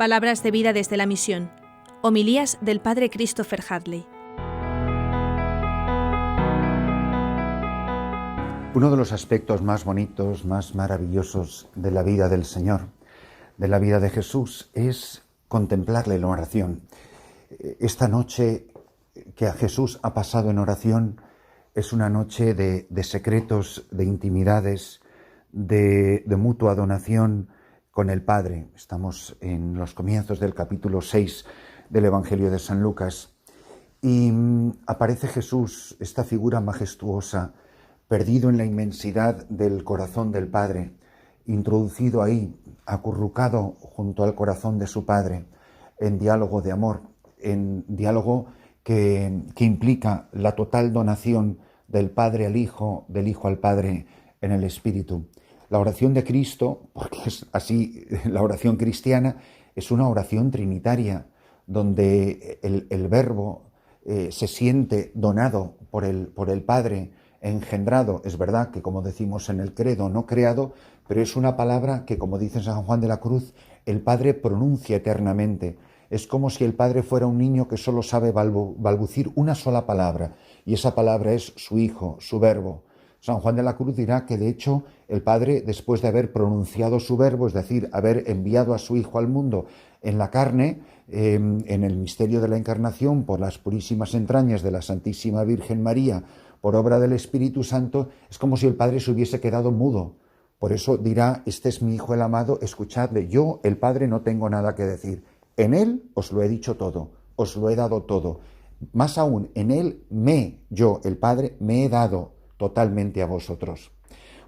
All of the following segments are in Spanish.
Palabras de vida desde la misión. Homilías del Padre Christopher Hadley. Uno de los aspectos más bonitos, más maravillosos de la vida del Señor, de la vida de Jesús, es contemplarle en oración. Esta noche que a Jesús ha pasado en oración es una noche de secretos, de intimidades, de mutua donación con el Padre. Estamos en los comienzos del capítulo 6 del Evangelio de San Lucas y aparece Jesús, esta figura majestuosa, perdido en la inmensidad del corazón del Padre, introducido ahí, acurrucado junto al corazón de su Padre, en diálogo de amor, en diálogo que implica la total donación del Padre al Hijo, del Hijo al Padre en el Espíritu. La oración de Cristo, porque es así, la oración cristiana, es una oración trinitaria, donde el Verbo se siente donado por el Padre, engendrado. Es verdad que, como decimos en el credo, no creado, pero es una palabra que, como dice San Juan de la Cruz, el Padre pronuncia eternamente. Es como si el Padre fuera un niño que solo sabe balbucir una sola palabra, y esa palabra es su Hijo, su Verbo. San Juan de la Cruz dirá que, de hecho, el Padre, después de haber pronunciado su Verbo, es decir, haber enviado a su Hijo al mundo en la carne, en el misterio de la Encarnación, por las purísimas entrañas de la Santísima Virgen María, por obra del Espíritu Santo, es como si el Padre se hubiese quedado mudo. Por eso dirá: este es mi Hijo el amado, escuchadle. Yo, el Padre, no tengo nada que decir. En Él os lo he dicho todo, os lo he dado todo. Más aún, en Él yo, el Padre, me he dado totalmente a vosotros.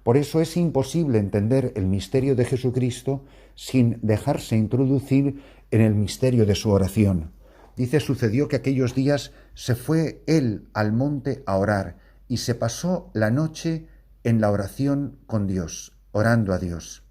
Por eso es imposible entender el misterio de Jesucristo sin dejarse introducir en el misterio de su oración. Dice: sucedió que aquellos días se fue él al monte a orar y se pasó la noche en la oración con Dios, orando a Dios.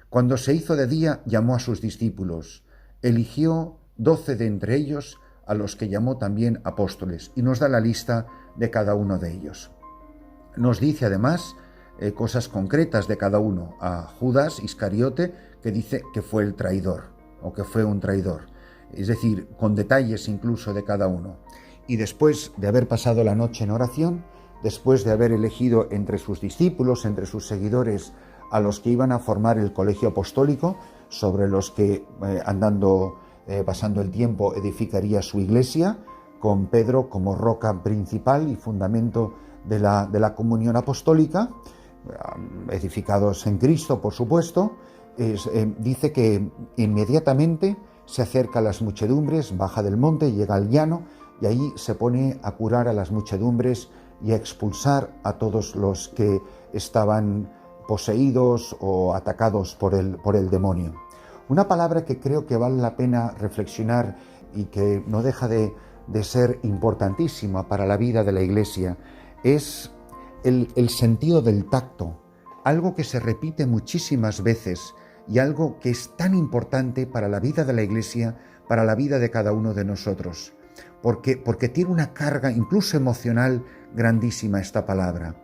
Cuando se hizo de día, llamó a sus discípulos, eligió 12 de entre ellos, a los que llamó también apóstoles, y nos da la lista de cada uno de ellos. Nos dice además cosas concretas de cada uno. A Judas Iscariote, que dice que fue el traidor, o que fue un traidor. Es decir, con detalles incluso de cada uno. Y después de haber pasado la noche en oración, después de haber elegido entre sus discípulos, entre sus seguidores, a los que iban a formar el colegio apostólico, sobre los que, pasando el tiempo, edificaría su iglesia, con Pedro como roca principal y fundamento de la comunión apostólica, edificados en Cristo, por supuesto, dice que inmediatamente se acerca a las muchedumbres, baja del monte, llega al llano y ahí se pone a curar a las muchedumbres y a expulsar a todos los que estaban poseídos o atacados por el demonio. Una palabra que creo que vale la pena reflexionar y que no deja de ser importantísima para la vida de la Iglesia es el sentido del tacto, algo que se repite muchísimas veces y algo que es tan importante para la vida de la Iglesia, para la vida de cada uno de nosotros, porque tiene una carga incluso emocional grandísima esta palabra.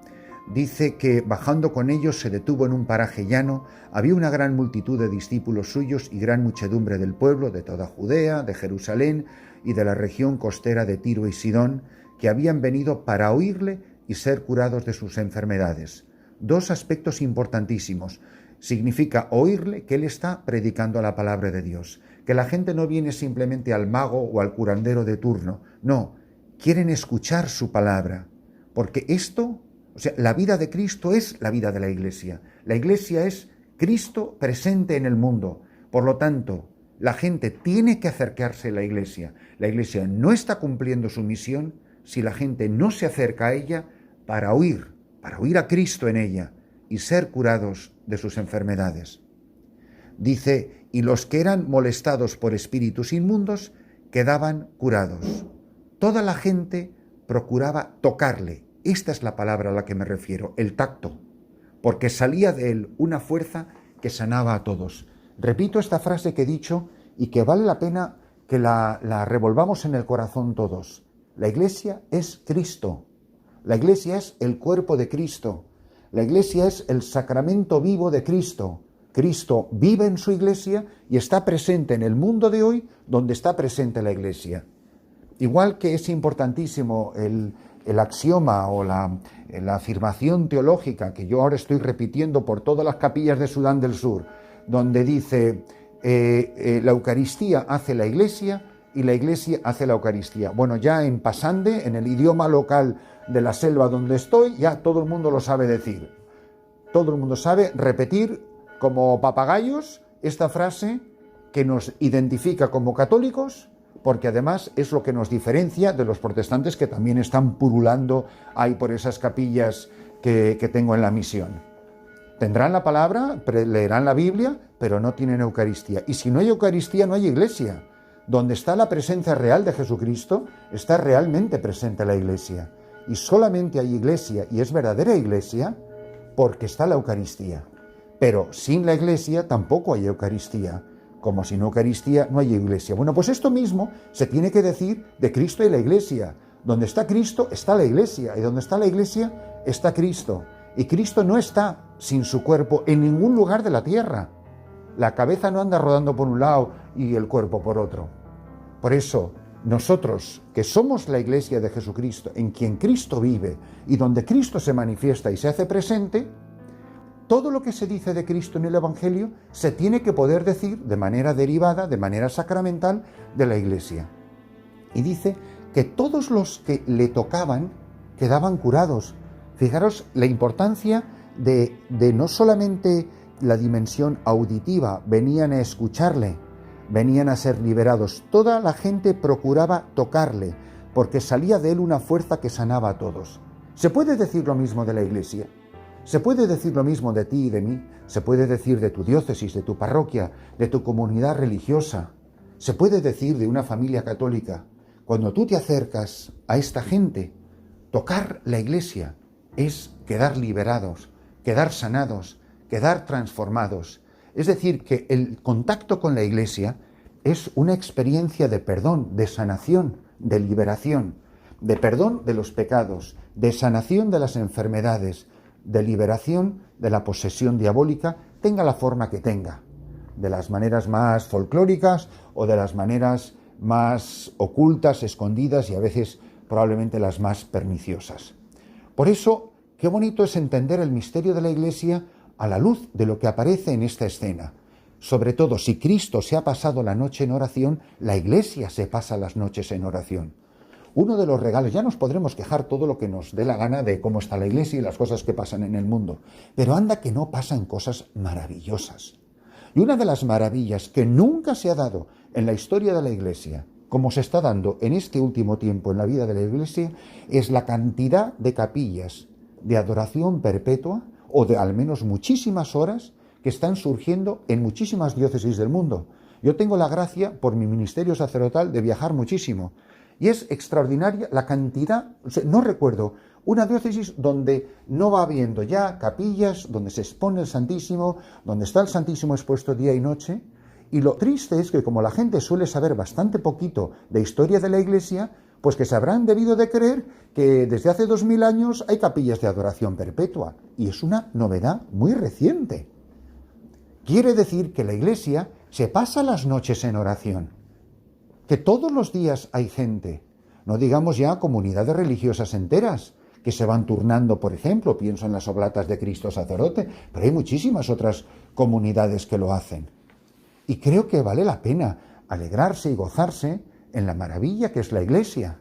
Dice que bajando con ellos se detuvo en un paraje llano, había una gran multitud de discípulos suyos y gran muchedumbre del pueblo, de toda Judea, de Jerusalén y de la región costera de Tiro y Sidón, que habían venido para oírle y ser curados de sus enfermedades. Dos aspectos importantísimos. Significa oírle, que él está predicando la palabra de Dios, que la gente no viene simplemente al mago o al curandero de turno, no, quieren escuchar su palabra, porque esto, la vida de Cristo es la vida de la Iglesia. La Iglesia es Cristo presente en el mundo. Por lo tanto, la gente tiene que acercarse a la Iglesia. La Iglesia no está cumpliendo su misión si la gente no se acerca a ella para oír a Cristo en ella y ser curados de sus enfermedades. Dice: y los que eran molestados por espíritus inmundos quedaban curados. Toda la gente procuraba tocarle. Esta es la palabra a la que me refiero, el tacto, porque salía de él una fuerza que sanaba a todos. Repito esta frase que he dicho y que vale la pena que la revolvamos en el corazón todos. La Iglesia es Cristo. La Iglesia es el cuerpo de Cristo. La Iglesia es el sacramento vivo de Cristo. Cristo vive en su Iglesia y está presente en el mundo de hoy donde está presente la Iglesia. Igual que es importantísimo el axioma o la afirmación teológica que yo ahora estoy repitiendo por todas las capillas de Sudán del Sur, donde dice la Eucaristía hace la Iglesia y la Iglesia hace la Eucaristía. Bueno, ya en pasande, en el idioma local de la selva donde estoy, ya todo el mundo lo sabe decir. Todo el mundo sabe repetir como papagayos esta frase que nos identifica como católicos, porque además es lo que nos diferencia de los protestantes que también están purulando ahí por esas capillas que tengo en la misión. Tendrán la palabra, leerán la Biblia, pero no tienen Eucaristía. Y si no hay Eucaristía, no hay Iglesia. Donde está la presencia real de Jesucristo, está realmente presente la Iglesia. Y solamente hay Iglesia, y es verdadera Iglesia, porque está la Eucaristía. Pero sin la Iglesia tampoco hay Eucaristía. Como sin Eucaristía no hay Iglesia. Bueno, pues esto mismo se tiene que decir de Cristo y la Iglesia. Donde está Cristo está la Iglesia, y donde está la Iglesia está Cristo. Y Cristo no está sin su cuerpo en ningún lugar de la tierra. La cabeza no anda rodando por un lado y el cuerpo por otro. Por eso, nosotros, que somos la Iglesia de Jesucristo, en quien Cristo vive y donde Cristo se manifiesta y se hace presente, todo lo que se dice de Cristo en el Evangelio se tiene que poder decir de manera derivada, de manera sacramental, de la Iglesia. Y dice que todos los que le tocaban quedaban curados. Fijaros la importancia de no solamente la dimensión auditiva, venían a escucharle, venían a ser liberados. Toda la gente procuraba tocarle, porque salía de él una fuerza que sanaba a todos. ¿Se puede decir lo mismo de la Iglesia? ¿Se puede decir lo mismo de ti y de mí? ¿Se puede decir de tu diócesis, de tu parroquia, de tu comunidad religiosa? ¿Se puede decir de una familia católica? Cuando tú te acercas a esta gente, tocar la Iglesia es quedar liberados, quedar sanados, quedar transformados. Es decir, que el contacto con la Iglesia es una experiencia de perdón, de sanación, de liberación, de perdón de los pecados, de sanación de las enfermedades, de liberación de la posesión diabólica, tenga la forma que tenga, de las maneras más folclóricas o de las maneras más ocultas, escondidas y a veces probablemente las más perniciosas. Por eso, qué bonito es entender el misterio de la Iglesia a la luz de lo que aparece en esta escena. Sobre todo, si Cristo se ha pasado la noche en oración, la Iglesia se pasa las noches en oración. Uno de los regalos, ya nos podremos quejar todo lo que nos dé la gana de cómo está la Iglesia y las cosas que pasan en el mundo, pero anda que no pasan cosas maravillosas. Y una de las maravillas que nunca se ha dado en la historia de la Iglesia, como se está dando en este último tiempo en la vida de la Iglesia, es la cantidad de capillas de adoración perpetua, o de al menos muchísimas horas, que están surgiendo en muchísimas diócesis del mundo. Yo tengo la gracia, por mi ministerio sacerdotal, de viajar muchísimo. Y es extraordinaria la cantidad, no recuerdo, una diócesis donde no va habiendo ya capillas, donde se expone el Santísimo, donde está el Santísimo expuesto día y noche. Y lo triste es que como la gente suele saber bastante poquito de historia de la Iglesia, pues que se habrán debido de creer que desde hace 2000 años hay capillas de adoración perpetua. Y es una novedad muy reciente. Quiere decir que la Iglesia se pasa las noches en oración, que todos los días hay gente, no digamos ya comunidades religiosas enteras, que se van turnando, por ejemplo, pienso en las Oblatas de Cristo Sacerdote, pero hay muchísimas otras comunidades que lo hacen. Y creo que vale la pena alegrarse y gozarse en la maravilla que es la Iglesia.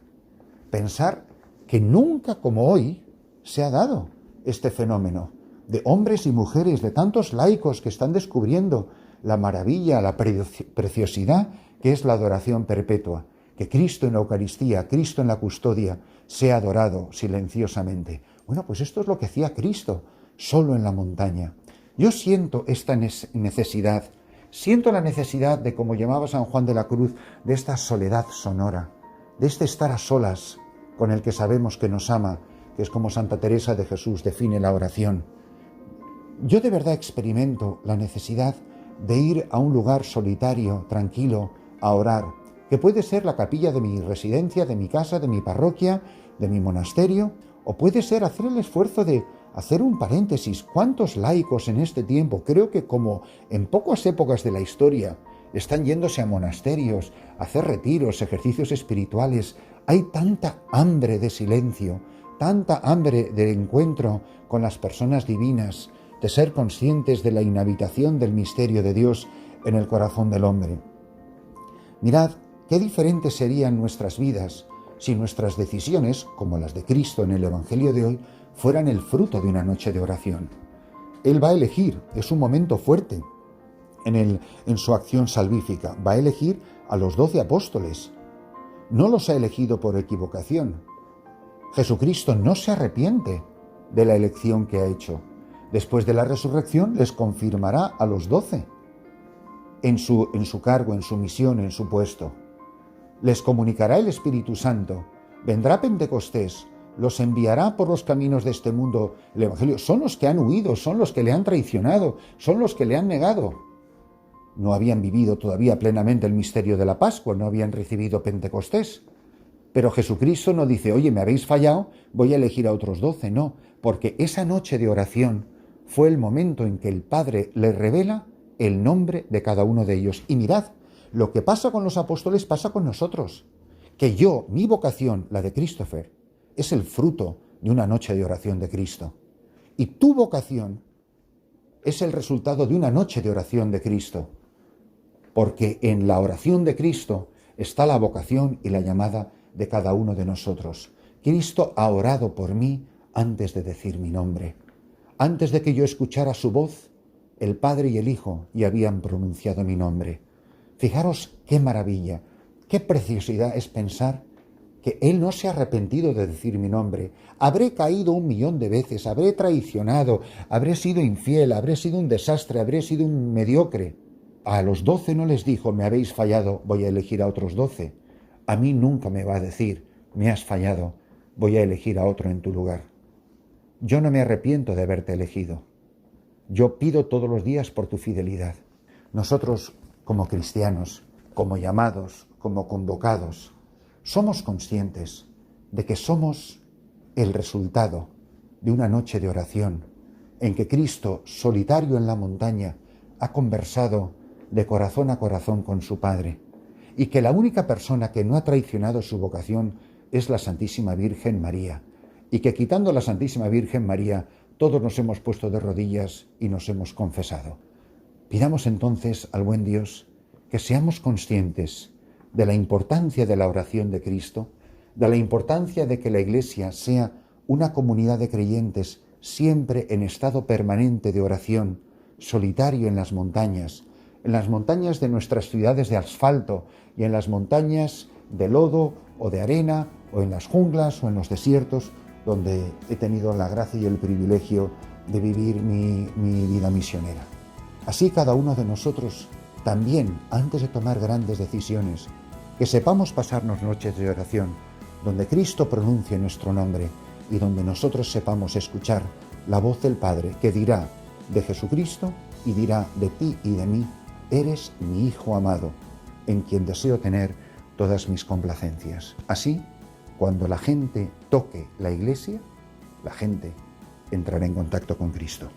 Pensar que nunca como hoy se ha dado este fenómeno de hombres y mujeres, de tantos laicos que están descubriendo la maravilla, la preciosidad que es la adoración perpetua, que Cristo en la Eucaristía, Cristo en la custodia, sea adorado silenciosamente. Bueno, pues esto es lo que hacía Cristo, solo en la montaña. Yo siento esta necesidad, siento la necesidad de, como llamaba San Juan de la Cruz, de esta soledad sonora, de este estar a solas con el que sabemos que nos ama, que es como Santa Teresa de Jesús define la oración. Yo de verdad experimento la necesidad de ir a un lugar solitario, tranquilo, a orar, que puede ser la capilla de mi residencia, de mi casa, de mi parroquia, de mi monasterio, o puede ser hacer el esfuerzo de hacer un paréntesis. ¿Cuántos laicos en este tiempo, creo que como en pocas épocas de la historia, están yéndose a monasterios, a hacer retiros, ejercicios espirituales? Hay tanta hambre de silencio, tanta hambre de encuentro con las personas divinas, de ser conscientes de la inhabitación del misterio de Dios en el corazón del hombre. Mirad, qué diferentes serían nuestras vidas si nuestras decisiones, como las de Cristo en el Evangelio de hoy, fueran el fruto de una noche de oración. Él va a elegir, es un momento fuerte en su acción salvífica, va a elegir a los 12 apóstoles. No los ha elegido por equivocación. Jesucristo no se arrepiente de la elección que ha hecho. Después de la resurrección les confirmará a los 12 en su cargo, en su misión, en su puesto. Les comunicará el Espíritu Santo. Vendrá Pentecostés, los enviará por los caminos de este mundo. El Evangelio son los que han huido, son los que le han traicionado, son los que le han negado. No habían vivido todavía plenamente el misterio de la Pascua, no habían recibido Pentecostés. Pero Jesucristo no dice, oye, me habéis fallado, voy a elegir a otros 12. No, porque esa noche de oración fue el momento en que el Padre le revela el nombre de cada uno de ellos. Y mirad, lo que pasa con los apóstoles pasa con nosotros. Que mi vocación, la de Christopher, es el fruto de una noche de oración de Cristo. Y tu vocación es el resultado de una noche de oración de Cristo. Porque en la oración de Cristo está la vocación y la llamada de cada uno de nosotros. Cristo ha orado por mí antes de decir mi nombre. Antes de que yo escuchara su voz, el Padre y el Hijo ya habían pronunciado mi nombre. Fijaros qué maravilla, qué preciosidad es pensar que Él no se ha arrepentido de decir mi nombre. Habré caído 1.000.000 de veces, habré traicionado, habré sido infiel, habré sido un desastre, habré sido un mediocre. A los 12 no les dijo, me habéis fallado, voy a elegir a otros 12. A mí nunca me va a decir, me has fallado, voy a elegir a otro en tu lugar. Yo no me arrepiento de haberte elegido. Yo pido todos los días por tu fidelidad. Nosotros, como cristianos, como llamados, como convocados, somos conscientes de que somos el resultado de una noche de oración en que Cristo, solitario en la montaña, ha conversado de corazón a corazón con su Padre, y que la única persona que no ha traicionado su vocación es la Santísima Virgen María, y que quitando a la Santísima Virgen María, todos nos hemos puesto de rodillas y nos hemos confesado. Pidamos entonces al buen Dios que seamos conscientes de la importancia de la oración de Cristo, de la importancia de que la Iglesia sea una comunidad de creyentes siempre en estado permanente de oración, solitario en las montañas de nuestras ciudades de asfalto y en las montañas de lodo o de arena o en las junglas o en los desiertos donde he tenido la gracia y el privilegio de vivir mi vida misionera. Así cada uno de nosotros también, antes de tomar grandes decisiones, que sepamos pasarnos noches de oración donde Cristo pronuncie nuestro nombre y donde nosotros sepamos escuchar la voz del Padre que dirá de Jesucristo y dirá de ti y de mí, eres mi Hijo amado, en quien deseo tener todas mis complacencias. Así, cuando la gente toque la Iglesia, la gente entrará en contacto con Cristo.